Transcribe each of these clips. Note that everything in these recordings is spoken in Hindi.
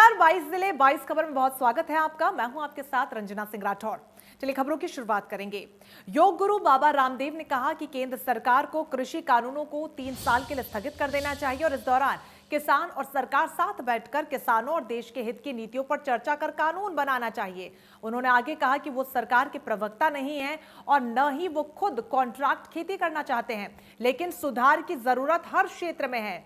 नमस्कार, 22 जिले 22 खबर में बहुत स्वागत है आपका। मैं हूं आपके साथ रंजना सिंह राठौड़। चलिए खबरों की शुरुआत करेंगे। योग गुरु बाबा रामदेव ने कहा कि केंद्र सरकार को कृषि कानूनों को 3 साल के लिए स्थगित कर देना चाहिए और इस दौरान किसान और सरकार साथ बैठकर किसानों और देश के हित की नीतियों पर चर्चा कर कानून बनाना चाहिए। उन्होंने आगे कहा कि वो सरकार के प्रवक्ता नहीं है और न ही वो खुद कॉन्ट्रैक्ट खेती करना चाहते हैं, लेकिन सुधार की जरूरत हर क्षेत्र में है।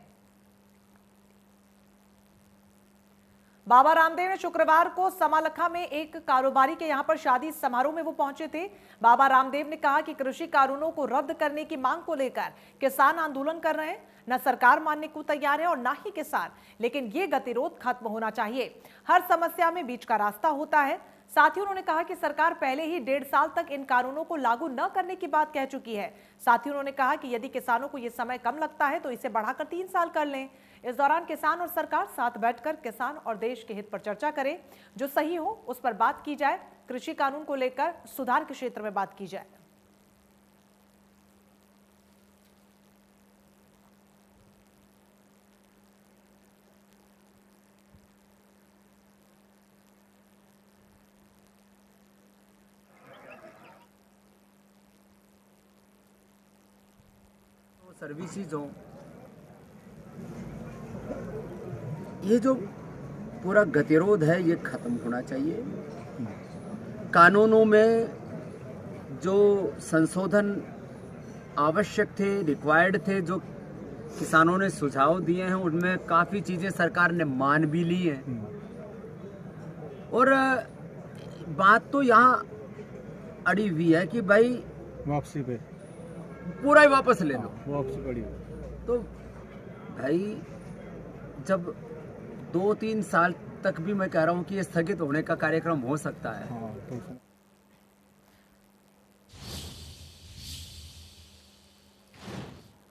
बाबा रामदेव ने शुक्रवार को समालखा में एक कारोबारी के यहां पर शादी समारोह में वो पहुंचे थे। बाबा रामदेव ने कहा कि कृषि कानूनों को रद्द करने की मांग को लेकर किसान आंदोलन कर रहे हैं। न सरकार मानने को तैयार है और न ही किसान, लेकिन ये गतिरोध खत्म होना चाहिए। हर समस्या में बीच का रास्ता होता है। साथ ही उन्होंने कहा कि सरकार पहले ही 1.5 साल तक इन कानूनों को लागू न करने की बात कह चुकी है। साथ ही उन्होंने कहा कि यदि किसानों को यह समय कम लगता है तो इसे बढ़ाकर 3 साल कर लें। इस दौरान किसान और सरकार साथ बैठकर किसान और देश के हित पर चर्चा करें, जो सही हो उस पर बात की जाए। कृषि कानून को लेकर सुधार के क्षेत्र में बात की जाए। सर्विसेज हो, ये जो पूरा गतिरोध है ये खत्म होना चाहिए। कानूनों में जो संशोधन आवश्यक थे, रिक्वायर्ड थे, जो किसानों ने सुझाव दिए हैं, उनमें काफ़ी चीज़ें सरकार ने मान भी ली हैं। और बात तो यहाँ अड़ी हुई है कि भाई वापसी पे पूरा ही वापस ले लो। वापसी पड़ी तो भाई जब 2-3 साल तक भी मैं कह रहा हूँ कि ये स्थगित होने का कार्यक्रम हो सकता है। हाँ, तो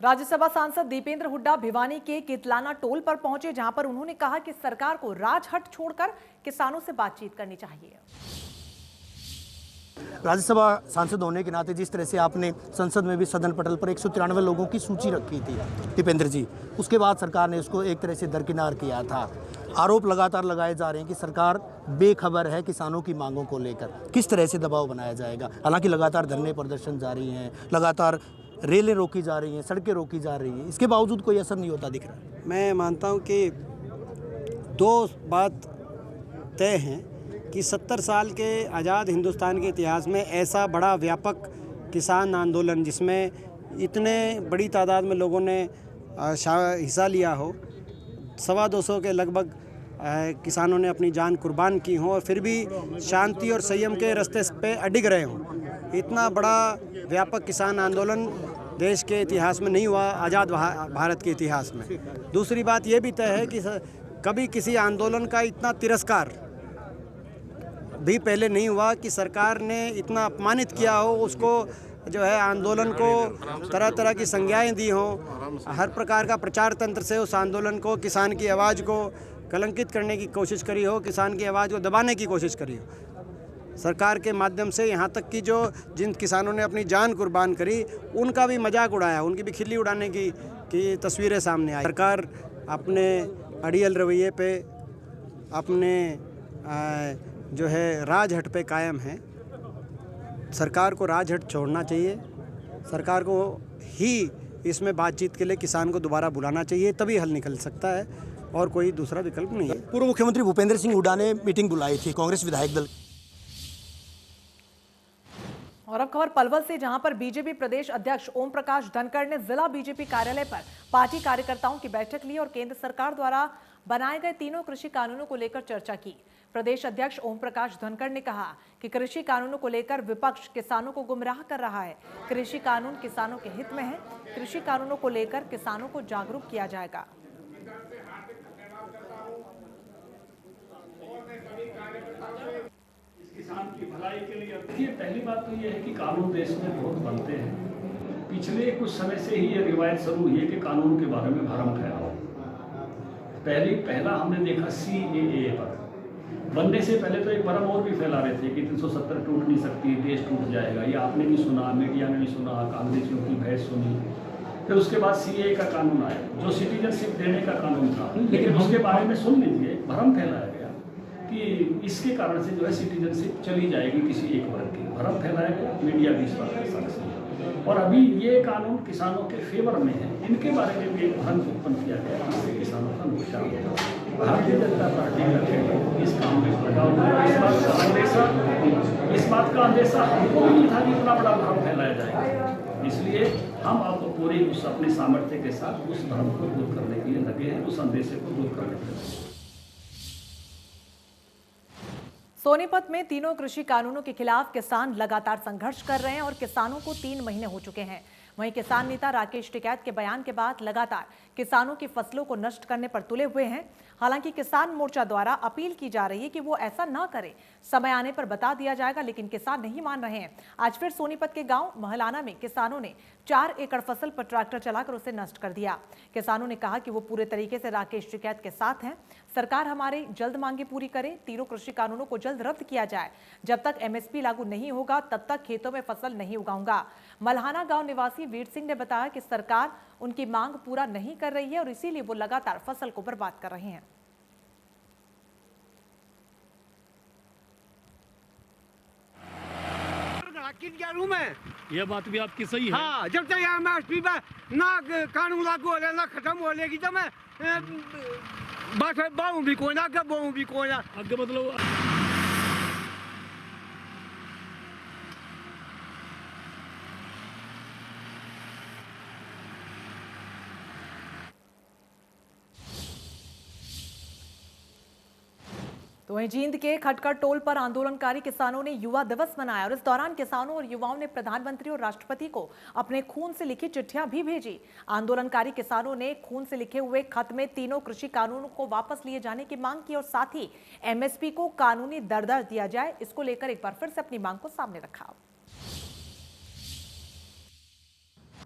राज्यसभा सांसद दीपेंद्र हुड्डा भिवानी के कितलाना टोल पर पहुंचे, जहां पर उन्होंने कहा कि सरकार को राजहट छोड़कर किसानों से बातचीत करनी चाहिए। राज्यसभा सांसद होने के नाते जिस तरह से आपने संसद में भी सदन पटल पर 193 लोगों की सूची रखी थी दीपेंद्र जी, उसके बाद सरकार ने उसको एक तरह से दरकिनार किया था। आरोप लगातार लगाए जा रहे हैं कि सरकार बेखबर है किसानों की मांगों को लेकर। किस तरह से दबाव बनाया जाएगा? हालांकि लगातार धरने प्रदर्शन जारी हैं, लगातार रेलें रोकी जा रही हैं, सड़कें रोकी जा रही हैं, इसके बावजूद कोई असर नहीं होता दिख रहा। मैं मानता हूं कि 2 बात तय हैं कि 70 साल के आज़ाद हिंदुस्तान के इतिहास में ऐसा बड़ा व्यापक किसान आंदोलन जिसमें इतने बड़ी तादाद में लोगों ने हिस्सा लिया हो, 225 के लगभग किसानों ने अपनी जान कुर्बान की हो और फिर भी शांति और संयम के रास्ते पे अडिग रहे हों, इतना बड़ा व्यापक किसान आंदोलन देश के इतिहास में नहीं हुआ, आज़ाद भारत के इतिहास में। दूसरी बात ये भी तय है कि कभी किसी आंदोलन का इतना तिरस्कार भी पहले नहीं हुआ कि सरकार ने इतना अपमानित किया हो, उसको जो है आंदोलन को तरह तरह की संज्ञाएं दी हों, हर प्रकार का प्रचार तंत्र से उस आंदोलन को, किसान की आवाज़ को कलंकित करने की कोशिश करी हो, किसान की आवाज़ को दबाने की कोशिश करी हो। सरकार के माध्यम से यहाँ तक कि जिन किसानों ने अपनी जान कुर्बान करी उनका भी मजाक उड़ाया, उनकी भी खिल्ली उड़ाने की तस्वीरें सामने आई। सरकार अपने अड़ियल रवैये पे, अपने जो है राजहट पे कायम है। सरकार को राजहट छोड़ना चाहिए। सरकार को ही इसमें बातचीत के लिए किसान को दोबारा बुलाना चाहिए, तभी हल निकल सकता है और कोई दूसरा विकल्प नहीं है। पूर्व मुख्यमंत्री भूपेंद्र सिंह हुड्डा ने मीटिंग बुलाई थी कांग्रेस विधायक दल। और अब खबर पलवल से, जहां पर बीजेपी प्रदेश अध्यक्ष ओम प्रकाश धनखड़ ने जिला बीजेपी कार्यालय पर पार्टी कार्यकर्ताओं की बैठक ली और केंद्र सरकार द्वारा बनाए गए 3 कृषि कानूनों को लेकर चर्चा की। प्रदेश अध्यक्ष ओम प्रकाश धनखड़ ने कहा कि कृषि कानूनों को लेकर विपक्ष किसानों को गुमराह कर रहा है। कृषि कानून किसानों के हित में है। कृषि कानूनों को लेकर किसानों को जागरूक किया जाएगा। किसान की भलाई के लिए देखिए, पहली बात तो ये है कि कानून देश में बहुत बनते हैं। पिछले कुछ समय से ही ये रिवायत शुरू हुई है कि कानून के बारे में भ्रम फैलाओ। पहला हमने देखा CAA पर बनने से पहले तो एक भ्रम और भी फैला रहे थे कि 370 टूट नहीं सकती, देश टूट जाएगा। ये आपने भी सुना, मीडिया ने भी सुना, कांग्रेसियों की बहस सुनी। फिर उसके बाद CAA का कानून आया जो सिटीजनशिप देने का कानून था, लेकिन उसके बारे में सुन लीजिए, भ्रम फैलाया गया कि इसके कारण से जो है सिटीजनशिप चली जाएगी किसी एक वर्ग की। भ्रम फैलाया गया, मीडिया भी इस बात का साक्षी है। और अभी ये कानून किसानों के फेवर में है, इनके बारे में भी एक भ्रम उत्पन्न किया गया जिससे किसानों का नुकसान होगा। भारतीय जनता पार्टी का केंद्र इस काम में लगा हुआ है। इस बात का अंदेशा हमको भी नहीं था कि इतना बड़ा भ्रम फैलाया जाएगा। इसलिए हम अब पूरी उस अपने सामर्थ्य के साथ उस भ्रम को दूर करने के लिए लगे हैं, उस अंदेशे को दूर करने के लिए। सोनीपत में तीनों कृषि कानूनों के खिलाफ किसान लगातार संघर्ष कर रहे हैं और किसानों को 3 महीने हो चुके हैं। वहीं किसान नेता राकेश टिकैत के बयान के बाद लगातार किसानों की फसलों को नष्ट करने पर तुले हुए हैं। हालांकि किसान मोर्चा द्वारा अपील की जा रही है कि वो ऐसा न करे, समय आने पर बता दिया जाएगा, लेकिन किसान नहीं मान रहे हैं। आज फिर सोनीपत के गांव महलाना में किसानों ने 4 एकड़ फसल पर ट्रैक्टर चलाकर उसे नष्ट कर दिया। किसानों ने कहा कि वो पूरे तरीके से राकेश टिकैत के साथ हैं। सरकार हमारे जल्द मांगे पूरी करे, तीनों कृषि कानूनों को जल्द रद्द किया जाए। जब तक एमएसपी लागू नहीं होगा तब तक खेतों में फसल नहीं उगाऊंगा। मल्हाना गांव निवासी वीर सिंह ने बताया कि सरकार उनकी मांग पूरा नहीं कर रही है और इसीलिए वो लगातार फसल को बर्बाद कर रहे हैं। यह बात भी आपकी सही है। हाँ, जब तक एमएसपी पे ना कानून लागू हो ना खत्म हो लेगी तो मैं बस बहु भी कोई ना बहु भी कोई ना आगे मतलब तो वहीं जींद के खटखट टोल पर आंदोलनकारी किसानों ने युवा दिवस मनाया और इस दौरान किसानों और युवाओं ने प्रधानमंत्री और राष्ट्रपति को अपने खून से लिखी चिट्ठियां भी भेजी। आंदोलनकारी किसानों ने खून से लिखे हुए खत में तीनों कृषि कानूनों को वापस लिए जाने की मांग की और साथ ही एमएसपी को कानूनी दर्जा दिया जाए, इसको लेकर एक बार फिर से अपनी मांग को सामने रखा।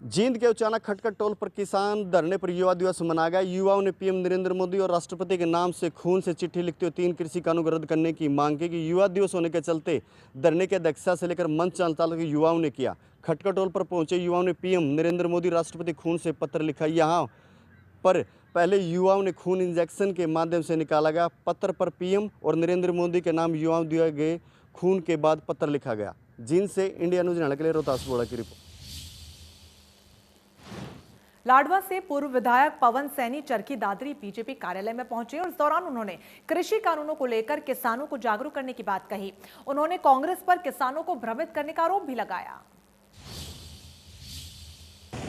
जींद के उचाना खटखट टोल पर किसान धरने पर युवा दिवस मनाया गया। युवाओं ने पीएम नरेंद्र मोदी और राष्ट्रपति के नाम से खून से चिट्ठी लिखते हुए 3 कृषि कानून को रद्द करने की मांग की। कि युवा दिवस होने के चलते धरने की अध्यक्षता से लेकर मंच संचालक युवाओं ने किया। खटखट टोल पर पहुंचे युवाओं ने पीएम नरेंद्र मोदी राष्ट्रपति खून से पत्र लिखा। यहाँ पर पहले युवाओं ने खून इंजेक्शन के माध्यम से निकाला गया। पत्र पर पीएम और नरेंद्र मोदी के नाम युवाओं दिए गए खून के बाद पत्र लिखा गया। जींद से इंडिया न्यूज के लिए रोहतास बोड़ा की रिपोर्ट। लाडवा से पूर्व विधायक पवन सैनी चरखी दादरी बीजेपी कार्यालय में पहुंचे और इस दौरान उन्होंने कृषि कानूनों को लेकर किसानों को जागरूक करने की बात कही। उन्होंने कांग्रेस पर किसानों को भ्रमित करने का आरोप भी लगाया।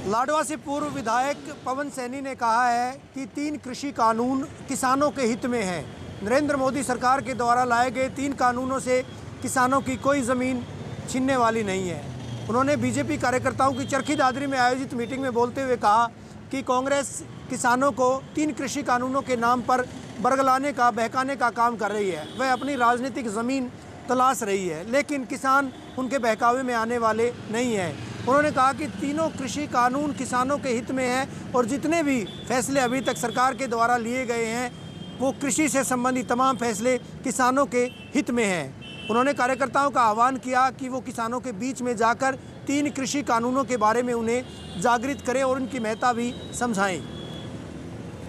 लाडवा से पूर्व विधायक पवन सैनी ने कहा है कि 3 कृषि कानून किसानों के हित में है। नरेंद्र मोदी सरकार के द्वारा लाए गए 3 कानूनों से किसानों की कोई ज़मीन छीनने वाली नहीं है। उन्होंने बीजेपी कार्यकर्ताओं की चरखी दादरी में आयोजित मीटिंग में बोलते हुए कहा कि कांग्रेस किसानों को 3 कृषि कानूनों के नाम पर बरगलाने का, बहकाने का काम कर रही है। वह अपनी राजनीतिक ज़मीन तलाश रही है, लेकिन किसान उनके बहकावे में आने वाले नहीं हैं। उन्होंने कहा कि तीनों कृषि कानून किसानों के हित में हैं और जितने भी फैसले अभी तक सरकार के द्वारा लिए गए हैं वो कृषि से संबंधित तमाम फैसले किसानों के हित में हैं। उन्होंने कार्यकर्ताओं का आह्वान किया कि वो किसानों के बीच में जाकर 3 कृषि कानूनों के बारे में उन्हें जागृत करें और उनकी महत्ता भी समझाएं।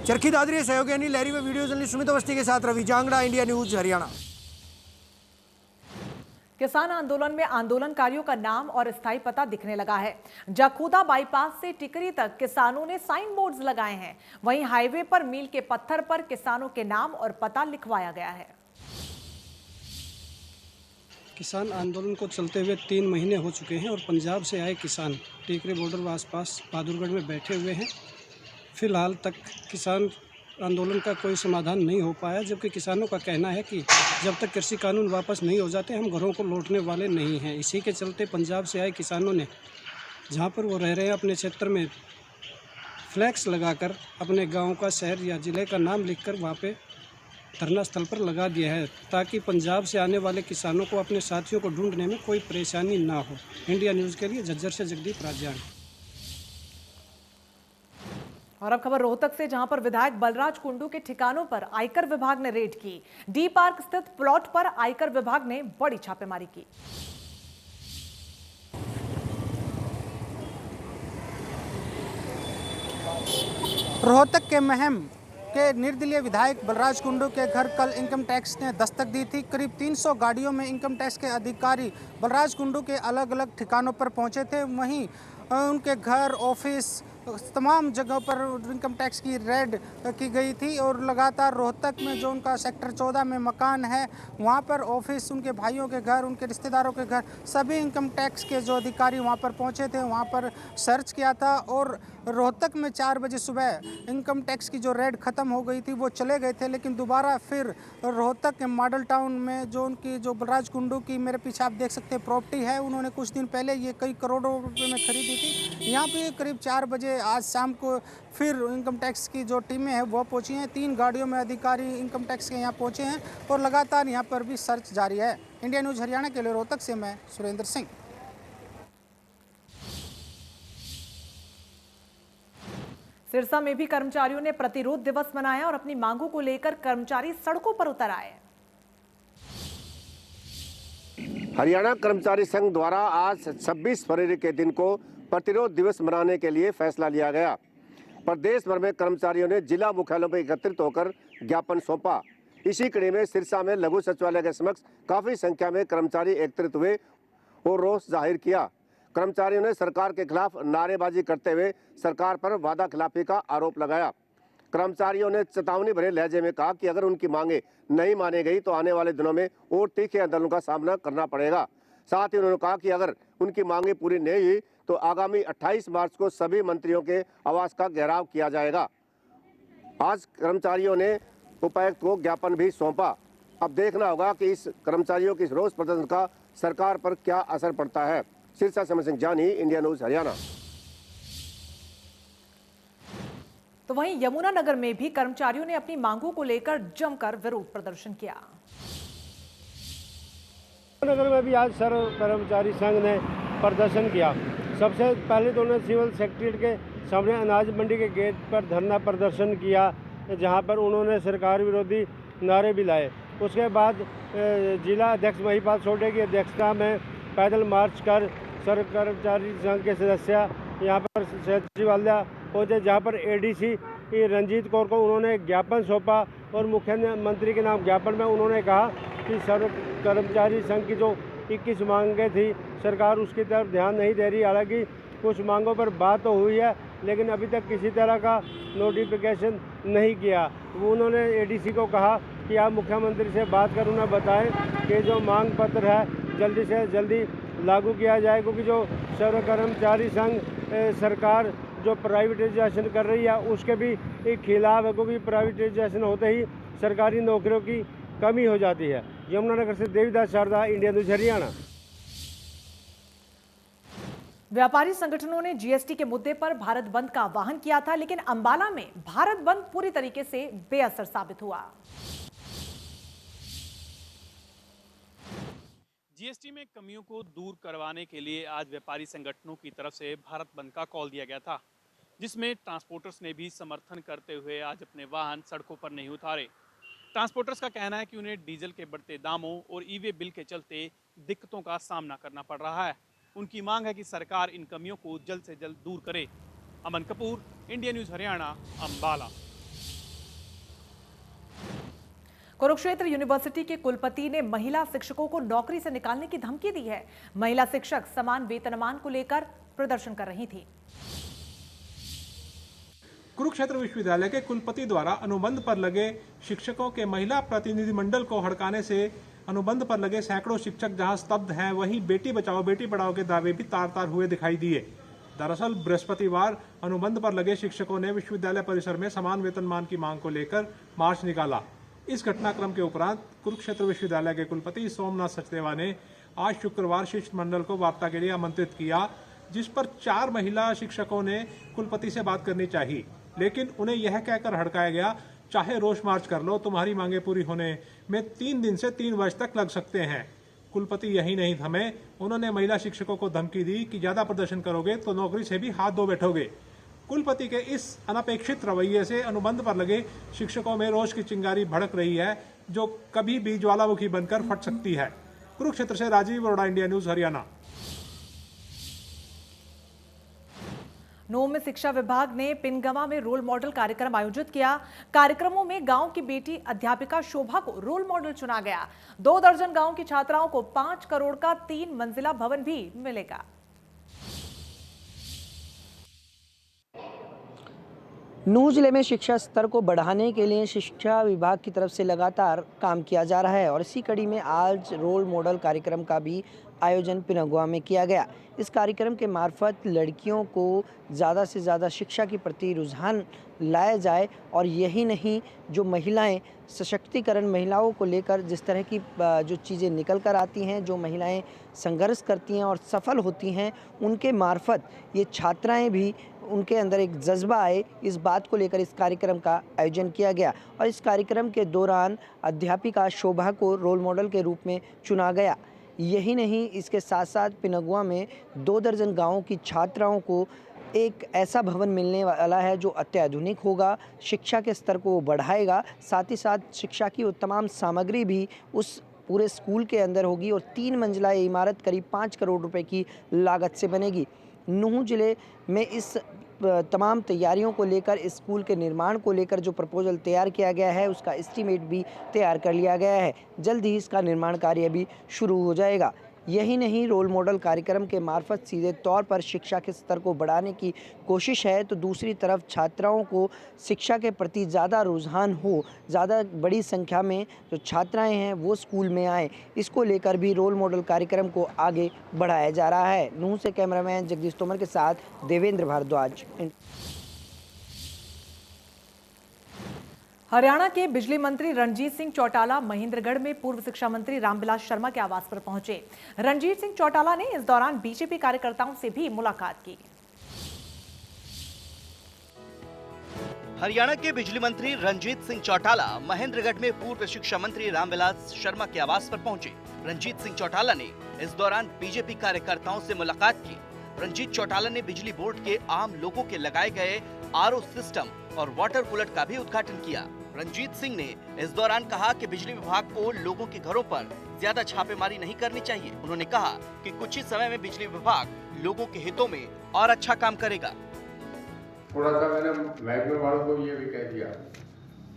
चरखी दादरी सहयोगी अनिल लहरी में वीडियो जर्नलिस्ट सुमित अवस्थी के साथ रवि जांगड़ा, इंडिया न्यूज हरियाणा। किसान आंदोलन में आंदोलनकारियों का नाम और स्थायी पता दिखने लगा है। जखूदा बाईपास से टिकरी तक किसानों ने साइन बोर्ड्स लगाए हैं। वहीं हाईवे पर मील के पत्थर पर किसानों के नाम और पता लिखवाया गया है। किसान आंदोलन को चलते हुए 3 महीने हो चुके हैं और पंजाब से आए किसान टीकरी बॉर्डर के आसपास बहादुरगढ़ में बैठे हुए हैं। फिलहाल तक किसान आंदोलन का कोई समाधान नहीं हो पाया, जबकि किसानों का कहना है कि जब तक कृषि कानून वापस नहीं हो जाते हम घरों को लौटने वाले नहीं हैं। इसी के चलते पंजाब से आए किसानों ने जहां पर वो रह रहे हैं अपने क्षेत्र में फ्लैक्स लगाकर अपने गाँव का, शहर या ज़िले का नाम लिखकर वहाँ पे धरना स्थल पर लगा दिया है, ताकि पंजाब से आने वाले किसानों को अपने साथियों को ढूंढने में कोई परेशानी ना हो। इंडिया न्यूज़ के लिए झज्जर से जगदीप राजान। और अब खबर रोहतक से, जहां पर विधायक बलराज कुंडू के ठिकानों पर आयकर विभाग ने रेड की। डी पार्क स्थित प्लॉट पर आयकर विभाग ने बड़ी छापेमारी की। रोहतक के महम के निर्दलीय विधायक बलराज कुंडू के घर कल इनकम टैक्स ने दस्तक दी थी। करीब 300 गाड़ियों में इनकम टैक्स के अधिकारी बलराज कुंडू के अलग अलग ठिकानों पर पहुंचे थे। वहीं उनके घर, ऑफिस, तमाम जगहों पर इनकम टैक्स की रेड की गई थी और लगातार रोहतक में जो उनका सेक्टर 14 में मकान है वहाँ पर ऑफिस, उनके भाइयों के घर, उनके रिश्तेदारों के घर, सभी इनकम टैक्स के जो अधिकारी वहाँ पर पहुँचे थे, वहाँ पर सर्च किया था। और रोहतक में 4 बजे सुबह इनकम टैक्स की जो रेड ख़त्म हो गई थी वो चले गए थे, लेकिन दोबारा फिर रोहतक के मॉडल टाउन में जो उनकी जो बलराज कुंडू की मेरे पीछे आप देख सकते हैं प्रॉपर्टी है, उन्होंने कुछ दिन पहले ये कई करोड़ों रुपये में खरीदी थी। यहाँ पे करीब 4 बजे आज शाम को फिर इनकम टैक्स की जो टीमें हैं वो पहुंची हैं। 3 गाड़ियों में अधिकारी इनकम टैक्स के यहाँ पहुंचे हैं और लगातार यहाँ पर भी सर्च जारी है। इंडिया न्यूज़ हरियाणा के लिए रोहतक से मैं सुरेंद्र सिंह। सिरसा में भी कर्मचारियों ने प्रतिरोध दिवस मनाया और अपनी मांगों को लेकर कर्मचारी सड़कों पर उतर आए। हरियाणा कर्मचारी संघ द्वारा आज 26 फरवरी के दिन को प्रतिरोध दिवस मनाने के लिए फैसला लिया गया। प्रदेश भर में कर्मचारियों ने जिला मुख्यालयों पर एकत्रित होकर ज्ञापन सौंपा। इसी कड़ी में सिरसा में लघु सचिवालय के समक्ष काफी संख्या में कर्मचारी एकत्रित हुए और रोष जाहिर किया। कर्मचारियों ने सरकार के खिलाफ नारेबाजी करते हुए सरकार पर वादा खिलाफी का आरोप लगाया। कर्मचारियों ने चेतावनी भरे लहजे में कहा कि अगर उनकी मांगे नहीं मानी गई तो आने वाले दिनों में और तीखे आंदोलन का सामना करना पड़ेगा। साथ ही उन्होंने कहा कि अगर उनकी मांगे पूरी नहीं हुई तो आगामी 28 मार्च को सभी मंत्रियों के आवास का घेराव किया जाएगा। आज कर्मचारियों ने उपायुक्त को ज्ञापन भी सौंपा। अब देखना होगा कि इस कर्मचारियों के रोष प्रदर्शन का सरकार पर क्या असर पड़ता है। सिरसा से सिंह जानी, इंडिया न्यूज़ हरियाणा। तो वहीं यमुनानगर में भी कर्मचारियों ने अपनी मांगों को लेकर जमकर विरोध प्रदर्शन किया। नगर में भी आज सर्व कर्मचारी संघ ने प्रदर्शन किया। सबसे पहले तो उन्होंने सिविल सेक्रेटरीट के सामने अनाज मंडी के गेट पर धरना प्रदर्शन किया, जहां पर उन्होंने सरकार विरोधी नारे भी लाए। उसके बाद जिला अध्यक्ष महिपाल सोढे की अध्यक्षता में पैदल मार्च कर सर्व कर्मचारी संघ के सदस्य यहाँ पर सचिवालय पहुँचे, जहाँ पर एडीसी रंजीत कौर को उन्होंने ज्ञापन सौंपा और मुख्यमंत्री के नाम ज्ञापन में उन्होंने कहा कि सर्व कर्मचारी संघ की जो 21 मांगें थी सरकार उसकी तरफ ध्यान नहीं दे रही। हालांकि कुछ मांगों पर बात तो हुई है, लेकिन अभी तक किसी तरह का नोटिफिकेशन नहीं किया। उन्होंने एडीसी को कहा कि आप मुख्यमंत्री से बात कर उन्हें बताएं कि जो मांग पत्र है जल्दी से जल्दी लागू किया जाए, क्योंकि जो सर्व कर्मचारी संघ सरकार जो प्राइवेटाइजेशन कर रही है उसके भी खिलाफ है, क्योंकि प्राइवेटाइजेशन होते ही सरकारी नौकरियों की कमी हो जाती है। यमुनानगर से देवीदास शारदा, इंडिया न्यूज़ हरियाणा। व्यापारी संगठनों ने जीएसटी के मुद्दे पर भारत बंद का आह्वान किया था, लेकिन अंबाला में भारत बंद पूरी तरीके से बेअसर साबित हुआ। जीएसटी में कमियों को दूर करवाने के लिए आज व्यापारी संगठनों की तरफ से भारत बंद का कॉल दिया गया था, जिसमें ट्रांसपोर्टर्स ने भी समर्थन करते हुए आज अपने वाहन सड़कों पर नहीं उतारे। ट्रांसपोर्टर्स का कहना है कि उन्हें डीजल के बढ़ते दामों और ई-वे बिल के चलते दिक्कतों का सामना करना पड़ रहा है। उनकी मांग है कि सरकार इन कमियों को जल्द से जल्द दूर करे। Aman Kapoor, India News Haryana, Ambala. Kurukshetra University के कुलपति ने महिला शिक्षकों को नौकरी से निकालने की धमकी दी है। महिला शिक्षक समान वेतनमान को लेकर प्रदर्शन कर रही थी। कुरुक्षेत्र विश्वविद्यालय के कुलपति द्वारा अनुबंध पर लगे शिक्षकों के महिला प्रतिनिधिमंडल को हड़काने से अनुबंध पर लगे सैकड़ों शिक्षक जहां स्तब्ध हैं, वहीं बेटी बचाओ बेटी पढ़ाओ के दावे भी तार तार हुए दिखाई दिए। दरअसल बृहस्पतिवार अनुबंध पर लगे शिक्षकों ने विश्वविद्यालय परिसर में समान वेतनमान की मांग को लेकर मार्च निकाला। इस घटनाक्रम के उपरांत कुरुक्षेत्र विश्वविद्यालय के कुलपति सोमनाथ सचदेवा ने आज शुक्रवार शिष्टमंडल को वार्ता के लिए आमंत्रित किया, जिस पर 4 महिला शिक्षकों ने कुलपति से बात करनी चाहिए, लेकिन उन्हें यह कहकर हड़काया गया, चाहे रोष मार्च कर लो, तुम्हारी मांगे पूरी होने में 3 दिन से 3 वर्ष तक लग सकते हैं। कुलपति यही नहीं थमे, उन्होंने महिला शिक्षकों को धमकी दी कि ज्यादा प्रदर्शन करोगे तो नौकरी से भी हाथ धो बैठोगे। कुलपति के इस अनपेक्षित रवैये से अनुबंध पर लगे शिक्षकों में रोष की चिंगारी भड़क रही है, जो कभी भी ज्वालामुखी बनकर फट सकती है। कुरुक्षेत्र से राजीव अरोड़ा, इंडिया न्यूज़ हरियाणा। नूंह में शिक्षा विभाग ने पिनगवा में रोल मॉडल कार्यक्रम आयोजित किया। कार्यक्रमों में गांव की बेटी अध्यापिका शोभा को रोल मॉडल चुना गया। 2 दर्जन गांव की छात्राओं को 5 करोड़ का 3 मंजिला भवन भी मिलेगा। नूंह जिले में शिक्षा स्तर को बढ़ाने के लिए शिक्षा विभाग की तरफ से लगातार काम किया जा रहा है और इसी कड़ी में आज रोल मॉडल कार्यक्रम का भी आयोजन पिनगवा में किया गया। इस कार्यक्रम के मार्फत लड़कियों को ज़्यादा से ज़्यादा शिक्षा के प्रति रुझान लाया जाए और यही नहीं, जो महिलाएं सशक्तिकरण, महिलाओं को लेकर जिस तरह की जो चीज़ें निकल कर आती हैं, जो महिलाएं संघर्ष करती हैं और सफल होती हैं, उनके मार्फत ये छात्राएं भी, उनके अंदर एक जज्बा आए, इस बात को लेकर इस कार्यक्रम का आयोजन किया गया। और इस कार्यक्रम के दौरान अध्यापिका शोभा को रोल मॉडल के रूप में चुना गया। यही नहीं, इसके साथ साथ पिनगवा में 2 दर्जन गाँवों की छात्राओं को एक ऐसा भवन मिलने वाला है जो अत्याधुनिक होगा, शिक्षा के स्तर को बढ़ाएगा, साथ ही साथ शिक्षा की वो तमाम सामग्री भी उस पूरे स्कूल के अंदर होगी और 3 मंजिला ये इमारत करीब 5 करोड़ रुपए की लागत से बनेगी। नूंह जिले में इस तमाम तैयारियों को लेकर, इस स्कूल के निर्माण को लेकर जो प्रपोजल तैयार किया गया है, उसका एस्टीमेट भी तैयार कर लिया गया है। जल्द ही इसका निर्माण कार्य भी शुरू हो जाएगा। यही नहीं, रोल मॉडल कार्यक्रम के मार्फत सीधे तौर पर शिक्षा के स्तर को बढ़ाने की कोशिश है, तो दूसरी तरफ छात्राओं को शिक्षा के प्रति ज़्यादा रुझान हो, ज़्यादा बड़ी संख्या में जो छात्राएं हैं वो स्कूल में आएँ, इसको लेकर भी रोल मॉडल कार्यक्रम को आगे बढ़ाया जा रहा है। नूंह से कैमरामैन जगदीश तोमर के साथ देवेंद्र भारद्वाज। हरियाणा के बिजली मंत्री रणजीत सिंह चौटाला महेंद्रगढ़ में पूर्व शिक्षा मंत्री रामविलास शर्मा के आवास पर पहुंचे। रणजीत सिंह चौटाला ने इस दौरान बीजेपी कार्यकर्ताओं से भी मुलाकात की। हरियाणा के बिजली मंत्री रणजीत सिंह चौटाला महेंद्रगढ़ में पूर्व शिक्षा मंत्री रामविलास शर्मा के आवास पर पहुंचे। रणजीत सिंह चौटाला ने इस दौरान बीजेपी कार्यकर्ताओं से मुलाकात की। रणजीत चौटाला ने बिजली बोर्ड के आम लोगों के लगाए गए आरओ सिस्टम और वाटर कूलर का भी उद्घाटन किया। रणजीत सिंह ने इस दौरान कहा कि बिजली विभाग को लोगों के घरों पर ज्यादा छापेमारी नहीं करनी चाहिए। उन्होंने कहा कि कुछ ही समय में बिजली विभाग लोगों के हितों में और अच्छा काम करेगा। थोड़ा सा मैंने महकमे वालों को ये भी कह दिया,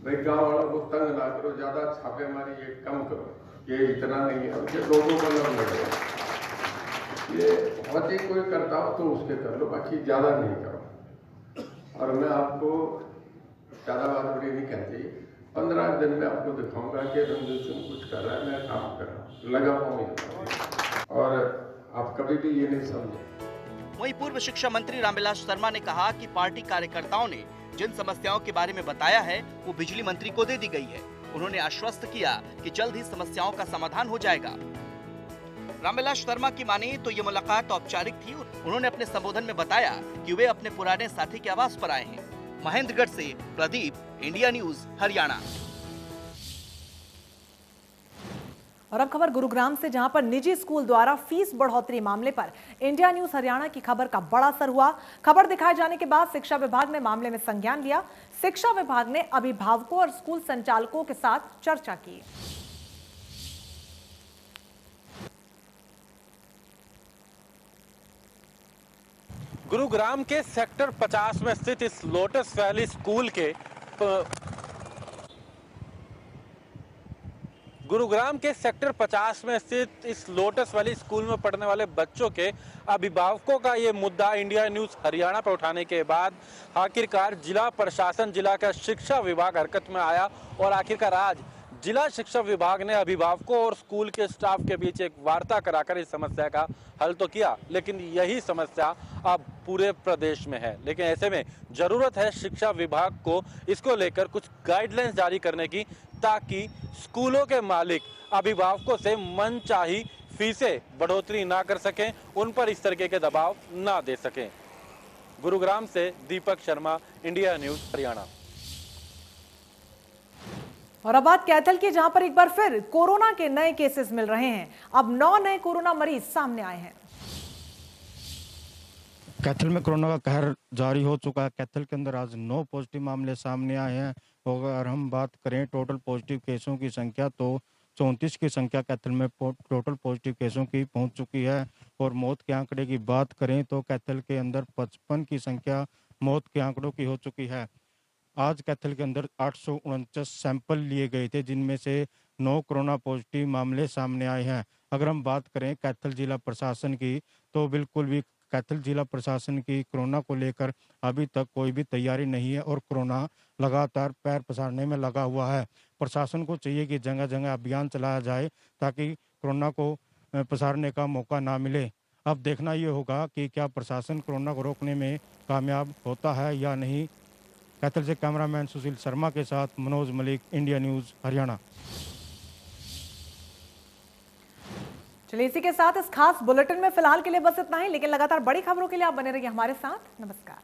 भाई गाँव वालों को तंग ना करो, ज्यादा छापेमारी ये कम करो, ये इतना नहीं है, ये लोगों को लग लगेगा। ये बहुत ही कोई करता हो तो उसके कर लो, बाकी ज्यादा नहीं करो। और मैं आपको ज्यादा बात बड़ी नहीं कहती, 15 दिन में आपको दिखाऊंगा कि रणजीत सिंह कुछ कर रहा है, मैं काम कर रहा हूँ, लगा पाऊंगा। और आप कभी भी ये नहीं समझे। वहीं पूर्व शिक्षा मंत्री रामविलास शर्मा ने कहा कि पार्टी कार्यकर्ताओं ने जिन समस्याओं के बारे में बताया है वो बिजली मंत्री को दे दी गई है। उन्होंने आश्वस्त किया कि जल्द ही समस्याओं का समाधान हो जाएगा। रामविलास शर्मा की माने तो ये मुलाकात औपचारिक थी। उन्होंने अपने संबोधन में बताया कि वे अपने पुराने साथी के आवास पर आए हैं। महेंद्रगढ़ से प्रदीप, इंडिया न्यूज हरियाणा। और अब खबर गुरुग्राम से, जहां पर निजी स्कूल द्वारा फीस बढ़ोतरी मामले पर इंडिया न्यूज हरियाणा की खबर का बड़ा असर हुआ। खबर दिखाए जाने के बाद शिक्षा विभाग ने मामले में संज्ञान लिया। शिक्षा विभाग ने अभिभावकों और स्कूल संचालकों के साथ चर्चा की। गुरुग्राम के सेक्टर 50 में स्थित इस लोटस वैली स्कूल के गुरुग्राम के सेक्टर 50 में स्थित इस लोटस वैली स्कूल में पढ़ने वाले बच्चों के अभिभावकों का ये मुद्दा इंडिया न्यूज हरियाणा पर उठाने के बाद आखिरकार जिला प्रशासन, जिला का शिक्षा विभाग हरकत में आया और आखिरकार आज जिला शिक्षा विभाग ने अभिभावकों और स्कूल के स्टाफ के बीच एक वार्ता कराकर इस समस्या का हल तो किया, लेकिन यही समस्या अब पूरे प्रदेश में है। लेकिन ऐसे में जरूरत है शिक्षा विभाग को इसको लेकर कुछ गाइडलाइंस जारी करने की, ताकि स्कूलों के मालिक अभिभावकों से मनचाही फीसें बढ़ोतरी ना कर सकें, उन पर इस तरीके के दबाव ना दे सकें। गुरुग्राम से दीपक शर्मा, इंडिया न्यूज हरियाणा। और अब बात कैथल की, जहां पर एक बार फिर कोरोना के नए केसेस मिल रहे हैं। अब 9 नए कोरोना मरीज सामने आए हैं। कैथल में कोरोना का कहर जारी हो चुका है। कैथल के अंदर आज 9 पॉजिटिव मामले सामने आए हैं। अगर हम बात करें टोटल पॉजिटिव केसों की संख्या तो 34 की संख्या कैथल में टोटल पॉजिटिव केसों की पहुंच चुकी है। और मौत के आंकड़े की बात करें तो कैथल के अंदर 55 की संख्या मौत के आंकड़ों की हो चुकी है। आज कैथल के अंदर 849 सैंपल लिए गए थे, जिनमें से 9 कोरोना पॉजिटिव मामले सामने आए हैं। अगर हम बात करें कैथल जिला प्रशासन की, तो बिल्कुल भी कैथल जिला प्रशासन की कोरोना को लेकर अभी तक कोई भी तैयारी नहीं है और कोरोना लगातार पैर पसारने में लगा हुआ है। प्रशासन को चाहिए कि जगह जगह अभियान चलाया जाए ताकि कोरोना को पसारने का मौका ना मिले। अब देखना ये होगा कि क्या प्रशासन कोरोना को रोकने में कामयाब होता है या नहीं। कैथल से कैमरामैन सुशील शर्मा के साथ मनोज मलिक, इंडिया न्यूज़, हरियाणा। चलिए इसी के साथ इस खास बुलेटिन में फिलहाल के लिए बस इतना ही, लेकिन लगातार बड़ी खबरों के लिए आप बने रहिए हमारे साथ। नमस्कार।